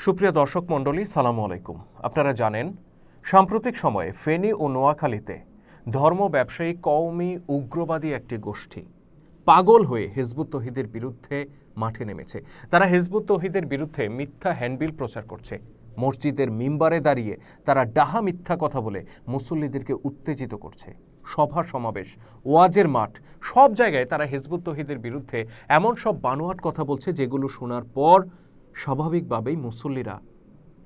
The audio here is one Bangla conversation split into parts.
সুপ্রিয় দর্শক মণ্ডলী, সালামু আলাইকুম। আপনারা জানেন, সাম্প্রতিক সময়ে ফেনী ও নোয়াখালীতে ধর্ম ব্যবসায়ী কওমি উগ্রবাদী একটি গোষ্ঠী পাগল হয়ে হিজবুত তৌহিদের বিরুদ্ধে মাঠে নেমেছে। তারা হিজবুত তৌহিদের বিরুদ্ধে মিথ্যা হ্যান্ডবিল প্রচার করছে। মসজিদের মিম্বারে দাঁড়িয়ে তারা ডাহা মিথ্যা কথা বলে মুসল্লিদেরকে উত্তেজিত করছে। সভা সমাবেশ, ওয়াজের মাঠ, সব জায়গায় তারা হিজবুত তৌহিদের বিরুদ্ধে এমন সব বানোয়াট কথা বলছে যেগুলো শোনার পর স্বাভাবিকভাবেই মুসল্লিরা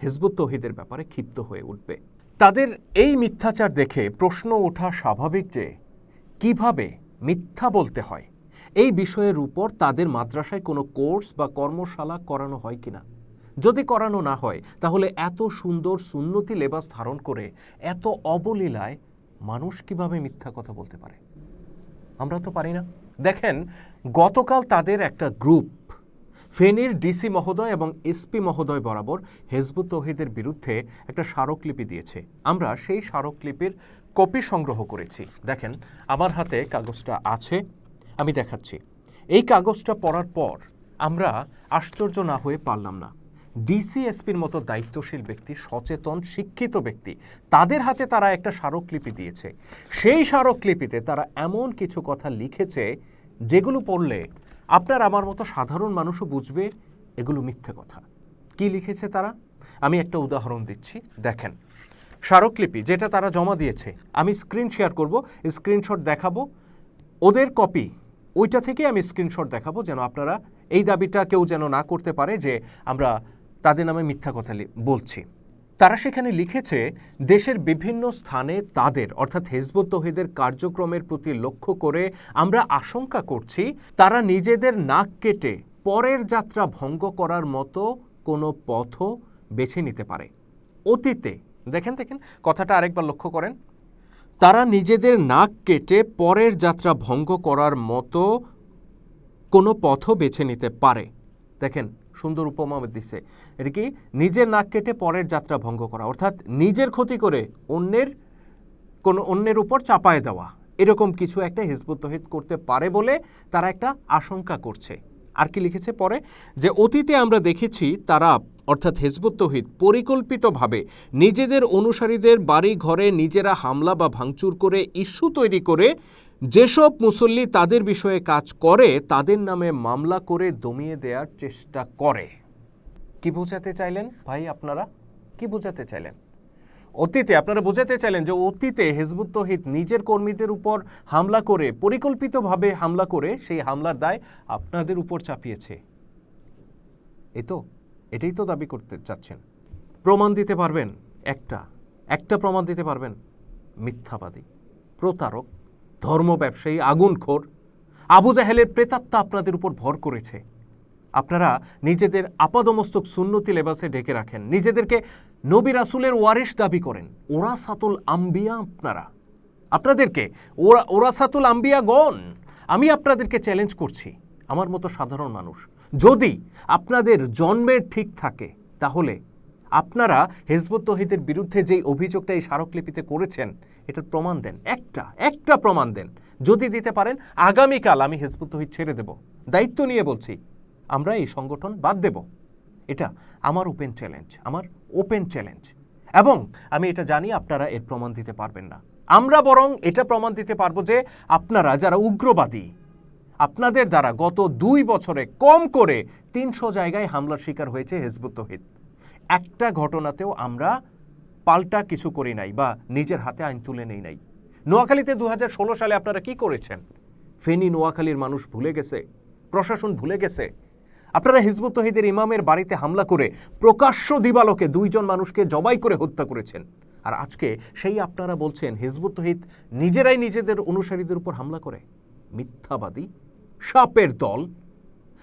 হিজবুত তৌহিদের ব্যাপারে ক্ষিপ্ত হয়ে উঠবে। তাদের এই মিথ্যাচার দেখে প্রশ্ন ওঠা স্বাভাবিক যে কিভাবে মিথ্যা বলতে হয় এই বিষয়ের উপর তাদের মাদ্রাসায় কোনো কোর্স বা কর্মশালা করানো হয় কিনা। যদি করানো না হয় তাহলে এত সুন্দর সুন্নতি লেবাস ধারণ করে এত অবলীলায় মানুষ কিভাবে মিথ্যা কথা বলতে পারে? আমরা তো পারি না। দেখেন, গতকাল তাদের একটা গ্রুপ ফেনীর ডিসি মহোদয় এবং এসপি মহোদয় বরাবর হিজবুত তৌহিদের বিরুদ্ধে একটা স্মারকলিপি দিয়েছে। আমরা সেই স্মারকলিপির কপি সংগ্রহ করেছি। দেখেন, আমার হাতে কাগজটা আছে, আমি দেখাচ্ছি। এই কাগজটা পড়ার পর আমরা আশ্চর্য না হয়ে পারলাম না। ডিসি এসপির মতো দায়িত্বশীল ব্যক্তি, সচেতন শিক্ষিত ব্যক্তি, তাদের হাতে তারা একটা স্মারকলিপি দিয়েছে। সেই স্মারকলিপিতে তারা এমন কিছু কথা লিখেছে যেগুলো পড়লে আপনার আমার মতো সাধারণ মানুষও বুঝবে এগুলো মিথ্যে কথা। কি লিখেছে তারা? আমি একটা উদাহরণ দিচ্ছি, দেখেন। স্মারকলিপি যেটা তারা জমা দিয়েছে, আমি স্ক্রিন শেয়ার করব, স্ক্রিনশট দেখাবো। ওদের কপি, ওইটা থেকে আমি স্ক্রিনশট দেখাবো, যেন আপনারা এই দাবিটা কেউ যেন না করতে পারে যে আমরা তাদের নামে মিথ্যা কথা বলছি। তারা সেখানে লিখেছে, দেশের বিভিন্ন স্থানে তাদের অর্থাৎ হিজবুত তৌহিদের কার্যক্রমের প্রতি লক্ষ্য করে আমরা আশঙ্কা করছি তারা নিজেদের নাক কেটে পরের যাত্রা ভঙ্গ করার মতো কোনো পথও বেছে নিতে পারে। অতীতে দেখেন কথাটা আরেকবার লক্ষ্য করেন, তারা নিজেদের নাক কেটে পরের যাত্রা ভঙ্গ করার মতো কোনো পথও বেছে নিতে পারে। দেখেন, সুন্দর উপমা দিচ্ছে। এটা কি? নিজের নাক কেটে পরের যাত্রা ভঙ্গ করা, অর্থাৎ নিজের ক্ষতি করে অন্যের উপর চাপায় দেওয়া, এরকম কিছু একটা হিজবুত তৌহিদ করতে পারে বলে তারা একটা আশঙ্কা করছে। আর কি লিখেছে পরে? যে অতীতে আমরা দেখেছি তারা অর্থাৎ হিজবুত তৌহিদ পরিকল্পিতভাবে নিজেদের অনুসারীদের বাড়ি ঘরে নিজেরা হামলা বা ভাঙচুর করে ইস্যু তৈরি করে যেসব মুসল্লি তাদের বিষয়ে কাজ করে তাদের নামে মামলা করে দমিয়ে দেওয়ার চেষ্টা করে। কি বোঝাতে চাইলেন ভাই? আপনারা কি বোঝাতে চাইলেন? অতীতে আপনারা বোঝাতে চাইলেন যে অতীতে হিজবুত তৌহিদ নিজের কর্মীদের উপর হামলা করে, পরিকল্পিতভাবে হামলা করে সেই হামলার দায় আপনাদের উপর চাপিয়েছে। এটাই তো দাবি করতে চাচ্ছেন। প্রমাণ দিতে পারবেন? একটা প্রমাণ দিতে পারবেন? মিথ্যাবাদী, প্রতারক, ধর্ম ব্যবসায়ী, আগুনখোর আবু জাহেলের প্রেতাত্মা আপনাদের উপর ভর করেছে। আপনারা নিজেদের আপাদমস্তক সুন্নতি লেবাসে ঢেকে রাখেন, নিজেদেরকে নবী রাসূলের ওয়ারিস দাবি করেন। ওরাসাতুল আম্বিয়া আপনাদেরকে ওরাসাতুল আম্বিয়া গণ। আমি আপনাদেরকে চ্যালেঞ্জ করছি, আমার মতো সাধারণ মানুষ, যদি আপনাদের জন্মের ঠিক থাকে তাহলে আপনারা হিজবুত তৌহিদের বিরুদ্ধে যেই অভিযোগটা এই স্মারকলিপিতে করেছেন এটার প্রমাণ দেন। একটা প্রমাণ দেন। যদি দিতে পারেন, আগামীকাল আমি হিজবুত তৌহিদ ছেড়ে দেব। দায়িত্ব নিয়ে বলছি, আমরা এই সংগঠন বাদ দেব। এটা আমার ওপেন চ্যালেঞ্জ। এবং আমি এটা জানি আপনারা এর প্রমাণ দিতে পারবেন না। আমরা বরং এটা প্রমাণ দিতে পারবো যে আপনারা যারা উগ্রবাদী, আপনাদের দ্বারা গত 2 বছরে কম করে 300 জায়গায় হামলার শিকার হয়েছে হিজবুত তৌহিদ। একটা ঘটনাতেও আমরা পাল্টা কিছু করি নাই বা নিজের হাতে আইন তুলে নেই নাই। নোয়াখালীতে 2016 সালে আপনারা কি করেছেন? ফেনী নোয়াখালীর মানুষ ভুলে গেছে, প্রশাসন ভুলে গেছে। আপনারা হিজবুত তৌহিদের ইমামের বাড়িতে হামলা করে প্রকাশ্য দিবালোকে 2 জন মানুষকে জবাই করে হত্যা করেছেন। আর আজকে সেই আপনারা বলছেন হিজবুত তৌহিদ নিজেরাই নিজেদের অনুসারীদের উপর হামলা করে। মিথ্যাবাদী, সাপের দল।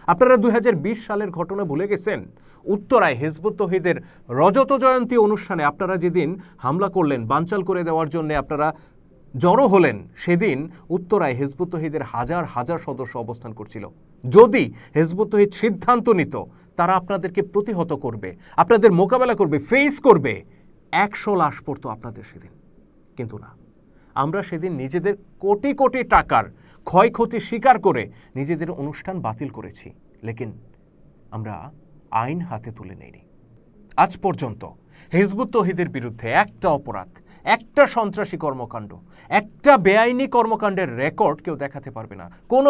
আপনারা 2020 সালের ঘটনা ভুলে গেছেন? উত্তরায় হিজবুত তৌহিদের রজত জয়ন্তী অনুষ্ঠানে আপনারা যেদিন হামলা করলেন, বানচাল করে দেওয়ার জন্য আপনারা জড়ো হলেন, সেদিন উত্তরায় হিজবুত তৌহিদের হাজার হাজার সদস্য অবস্থান করছিল। যদি হিজবুত তৌহিদ সিদ্ধান্ত নিত তারা আপনাদেরকে প্রতিহত করবে, আপনাদের মোকাবেলা করবে, ফেস করবে, 100 লাশ পড়তো আপনাদের সেদিন। কিন্তু না, আমরা সেদিন নিজেদের কোটি কোটি টাকার ক্ষয়ক্ষতি স্বীকার করে নিজেদের অনুষ্ঠান বাতিল করেছি, লেকিন আমরা আইন হাতে তুলে নেইনি। আজ পর্যন্ত হিজবুত তৌহিদের বিরুদ্ধে একটা অপরাধ, একটা সন্ত্রাসী কর্মকাণ্ড, একটা বেআইনি কর্মকাণ্ডের রেকর্ড কেউ দেখাতে পারবে না। কোনো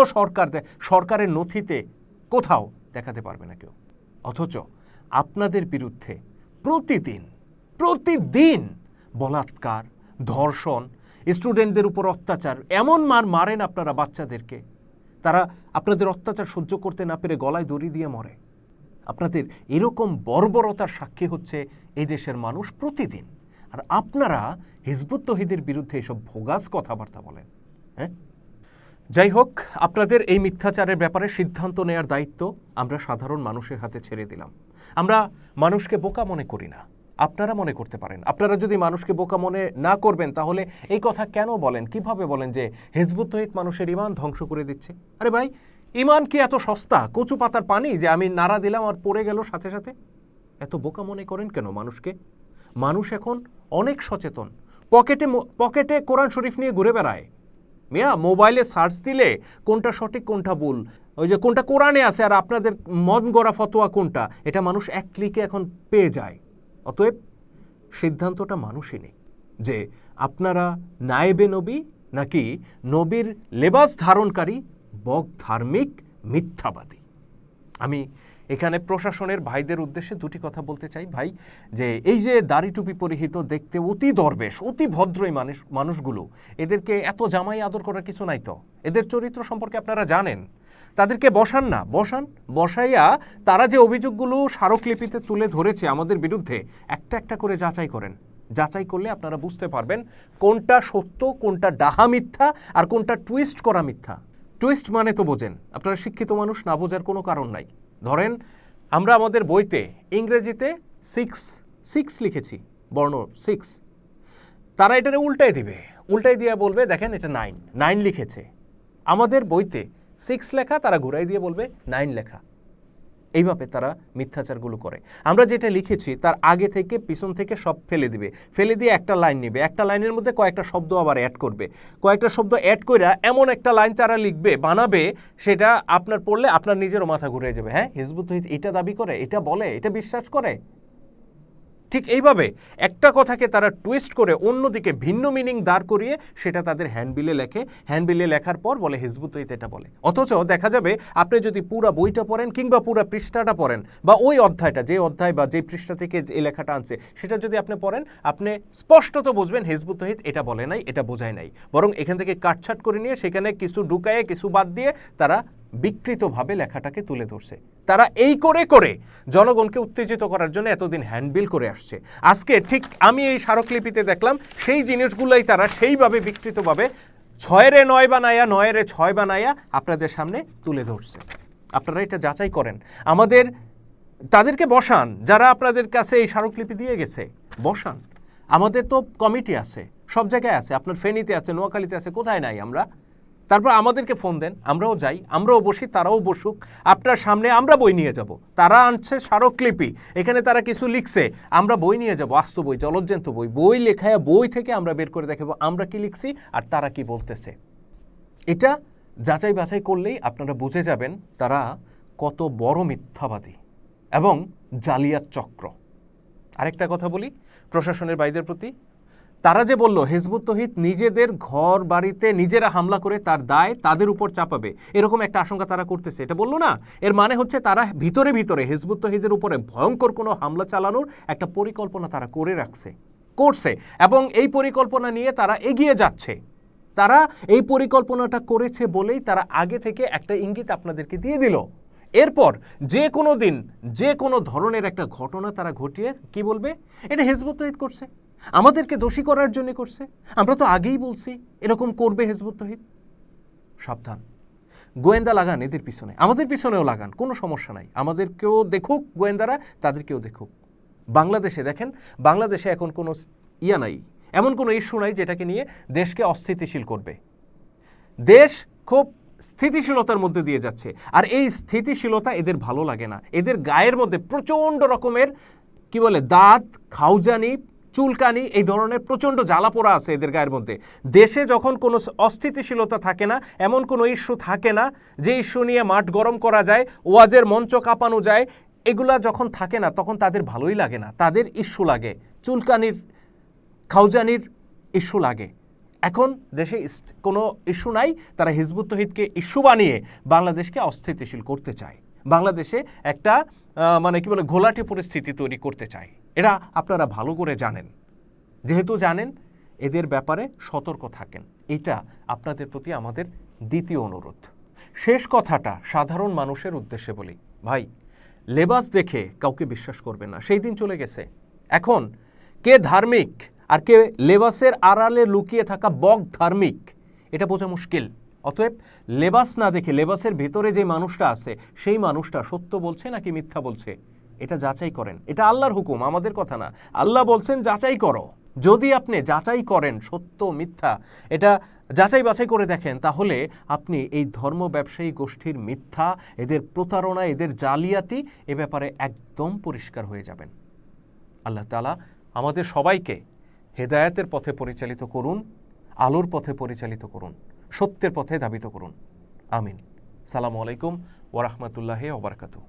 সরকারের নথিতে কোথাও দেখাতে পারবে না কেউ। অথচ আপনাদের বিরুদ্ধে প্রতিদিন বলাৎকার, ধর্ষণ, স্টুডেন্টদের উপর অত্যাচার, এমন মারেন আপনারা বাচ্চাদেরকে, তারা আপনাদের অত্যাচার সহ্য করতে না পেরে গলায় দড়ি দিয়ে মরে। আপনাদের এরকম বর্বরতার সাক্ষী হচ্ছে এই দেশের মানুষ প্রতিদিন। আর আপনারা হিজবুত তৌহিদের বিরুদ্ধে এসব ভোগাস কথাবার্তা বলেন। হ্যাঁ, যাই হোক, আপনাদের এই মিথ্যাচারের ব্যাপারে সিদ্ধান্ত নেওয়ার দায়িত্ব আমরা সাধারণ মানুষের হাতে ছেড়ে দিলাম। আমরা মানুষকে বোকা মনে করি না, আপনারা মনে করতে পারেন। আপনারা যদি মানুষকে বোকা মনে না করবেন তাহলে এই কথা কেন বলেন, কিভাবে বলেন যে হিজবুত তৌহিদ মানুষের ঈমান ধ্বংস করে দিচ্ছে? আরে ভাই, ঈমান কি এত সস্তা, কচু পাতার পানি যে আমি নাড়া দিলাম আর পড়ে গেল সাথে সাথে? এত বোকা মনে করেন কেন মানুষকে? মানুষ এখন অনেক সচেতন, পকেটে কোরআন শরীফ নিয়ে ঘুরে বেড়ায়। মিয়া, মোবাইলে সার্চ দিলে কোনটা সঠিক কোনটা ভুল, ওই যে কোনটা কোরআনে আছে আর আপনাদের মন গড়া ফতোয়া কোনটা, এটা মানুষ এক ক্লিকে এখন পেয়ে যায়। অতএব সিদ্ধান্তটা মানুষই নেই যে আপনারা নায়েবে নবী নাকি নবীর লেবাস ধারণকারী বগ ধার্মিক মিথ্যাবাদী। আমি এখানে প্রশাসনের ভাইদের উদ্দেশ্যে দুটি কথা বলতে চাই। ভাই, যে এই যে দাড়ি টুপি পরিহিত দেখতে অতি দরবেশ, অতি ভদ্র এই মানুষগুলো, এদেরকে এত জামাই আদর করার কিছু নাই তো? এদের চরিত্র সম্পর্কে আপনারা জানেন। তাদেরকে বসাইয়া তারা যে অভিযোগগুলো স্মারকলিপিতে তুলে ধরেছে আমাদের বিরুদ্ধে, একটা একটা করে যাচাই করেন। যাচাই করলে আপনারা বুঝতে পারবেন কোনটা সত্য, কোনটা ডাহা মিথ্যা, আর কোনটা টুইস্ট করা মিথ্যা। টুইস্ট মানে তো বোঝেন, আপনারা শিক্ষিত মানুষ, না বোঝার কোনো কারণ নাই। ধরেন আমরা আমাদের বইতে ইংরেজিতে 6 লিখেছি, বর্ণ 6, তারা এটারে উল্টাই দিয়ে বলবে দেখেন এটা 9 লিখেছে। আমাদের বইতে 6 লেখা, তারা ঘুরাই দিয়ে বলবে 9 লেখা। এইভাবে তারা মিথ্যাচারগুলো করে। আমরা যেটা লিখেছি তার আগে থেকে পিছন থেকে সব ফেলে দিয়ে একটা লাইন নেবে, একটা লাইনের মধ্যে কয়েকটা শব্দ আবার অ্যাড করবে, কয়েকটা শব্দ অ্যাড করে এমন একটা লাইন তারা বানাবে, সেটা আপনার পড়লে আপনার নিজেরও মাথা ঘুরে যাবে। হ্যাঁ, হিজবুত তৌহিদ এটা দাবি করে, এটা বলে, এটা বিশ্বাস করে। ঠিক এইভাবে একটা কথাকে তারা টুইস্ট করে অন্যদিকে ভিন্ন মিনিং দাঁড় করিয়ে সেটা তাদের হ্যান্ডবিলে লেখে। হ্যান্ডবিলে লেখার পর বলে হিজবুত তৌহিদ এটা বলে। অথচ দেখা যাবে আপনি যদি পুরো বইটা পড়েন কিংবা পুরো পৃষ্ঠাটা পড়েন, বা ওই অধ্যায়টা, যে অধ্যায় বা যে পৃষ্ঠা থেকে এই লেখাটা আনছে সেটা যদি আপনি পড়েন, আপনি স্পষ্টত বুঝবেন হিজবুত তৌহিদ এটা বলে নাই, এটা বোঝায় নাই। বরং এখান থেকে কাটছাট করে নিয়ে সেখানে কিছু ঢুকায়ে কিছু বাদ দিয়ে তারা বিকৃতভাবে লেখাটাকে তুলে ধরছে। তারা এই করে জনগণকে উত্তেজিত করার জন্য এতদিন হ্যান্ডবিল করে আসছে। আজকে ঠিক আমি এই স্মারকলিপিতে দেখলাম সেই জিনিসগুলোই তারা সেইভাবে বিকৃতভাবে 6-9 বানায়া 9-6 বানায়া আপনাদের সামনে তুলে ধরছে। আপনারা এটা যাচাই করেন, তাদেরকে বসান, যারা আপনাদের কাছে এই স্মারকলিপি দিয়ে গেছে বসান। আমাদের তো কমিটি আছে, সব জায়গায় আছে, আপনার ফেনীতে আছে, নোয়াখালীতে আছে, কোথায় নাই আমরা? তারপর আমাদেরকে ফোন দেন, আমরাও যাই, আমরাও বসি, তারাও বসুক, আপনার সামনে আমরা বই নিয়ে যাব। তারা আনছে স্মারকলিপি, এখানে তারা কিছু লিখছে, আমরা বই নিয়ে যাব, আস্ত বই, জলজ্যান্ত বই লেখায় বই থেকে আমরা বের করে দেখাবো আমরা কি লিখছি আর তারা কি বলতেছে। এটা যাচাই বাছাই করলেই আপনারা বুঝে যাবেন তারা কত বড় মিথ্যাবাদী এবং জালিয়াত চক্র। আরেকটা কথা বলি প্রশাসনের ভাইদের প্রতি, তারা যে বলল হিজবুত তৌহিদ নিজেদের ঘর বাড়িতে নিজেরা হামলা করে তার দায় তাদের উপর চাপাবে, এরকম একটা আশঙ্কা তারা করতেছে, এটা বললো না? এর মানে হচ্ছে তারা ভিতরে হিজবুত তৌহিদের উপরে ভয়ঙ্কর কোনো হামলা চালানোর একটা পরিকল্পনা তারা করছে এবং এই পরিকল্পনা নিয়ে তারা এগিয়ে যাচ্ছে। তারা এই পরিকল্পনাটা করেছে বলেই তারা আগে থেকে একটা ইঙ্গিত আপনাদেরকে দিয়ে দিল। এরপর যে কোনো দিন যে কোনো ধরনের একটা ঘটনা তারা ঘটিয়ে কি বলবে, এটা হিজবুত তৌহিদ করছে, আমাদেরকে দোষী করার জন্য করছে, আমরা তো আগেই বলছি এরকম করবে হিজবুত তৌহিদ। সাবধান, গোয়েন্দা লাগান এদের পিছনে, আমাদের পিছনেও লাগান, কোনো সমস্যা নাই। আমাদেরকেও দেখুক গোয়েন্দারা, তাদেরকেও দেখুক। বাংলাদেশে দেখেন, বাংলাদেশে এখন কোনো নাই, এমন কোনো ইস্যু নাই যেটাকে নিয়ে দেশকে অস্থিতিশীল করবে। দেশ খুব স্থিতিশীলতার মধ্যে দিয়ে যাচ্ছে, আর এই স্থিতিশীলতা এদের ভালো লাগে না। এদের গায়ের মধ্যে প্রচণ্ড রকমের কি বলে দাঁত, খাউজানি, চুলকানি, এই ধরনের প্রচণ্ড জ্বালাপোড়া আছে এদের গায়ের মধ্যে। দেশে যখন কোনো অস্থিতিশীলতা থাকে না, এমন কোনো ইস্যু থাকে না যে ইস্যু নিয়ে মাঠ গরম করা যায়, ওয়াজের মঞ্চ কাঁপানো যায়, এগুলা যখন থাকে না তখন তাদের ভালোই লাগে না, তাদের ইস্যু লাগে, চুলকানির খাউজানির ইস্যু লাগে। এখন দেশে কোনো ইস্যু নাই, তারা হিজবুত তৌহিদকে ইস্যু বানিয়ে বাংলাদেশকে অস্থিতিশীল করতে চায়, বাংলাদেশে একটা মানে কি বলে ঘোলাটে পরিস্থিতি তৈরি করতে চায়। এটা আপনারা ভালো করে জানেন। যেহেতু জানেন, এদের ব্যাপারে সতর্ক থাকেন। এটা আপনাদের প্রতি আমাদের দ্বিতীয় অনুরোধ। শেষ কথাটা সাধারণ মানুষের উদ্দেশ্যে বলি, ভাই লেবাস দেখে কাউকে বিশ্বাস করবেন না, সেই দিন চলে গেছে। এখন কে ধার্মিক আর কে লেবাসের আড়ালে লুকিয়ে থাকা বক ধার্মিক, এটা বোঝা মুশকিল। অতএব লেবাস না দেখে লেবাসের ভেতরে যে মানুষটা আছে সেই মানুষটা সত্য বলছে নাকি মিথ্যা বলছে এটা যাচাই করেন। এটা আল্লাহর হুকুম, আমাদের কথা না। আল্লাহ বলছেন যাচাই করো। যদি আপনি যাচাই করেন সত্য মিথ্যা, এটা যাচাই বাছাই করে দেখেন, তাহলে আপনি এই ধর্ম ব্যবসায়ী গোষ্ঠীর মিথ্যা, এদের প্রতারণা, এদের জালিয়াতি এ ব্যাপারে একদম পরিষ্কার হয়ে যাবেন। আল্লাহ তাআলা আমাদের সবাইকে হেদায়েতের পথে পরিচালিত করুন, আলোর পথে পরিচালিত করুন, সত্যের পথে ধাবিত করুন। আমিন। সালামু আলাইকুম ওয়া রাহমাতুল্লাহি ওয়া বারাকাতুহু।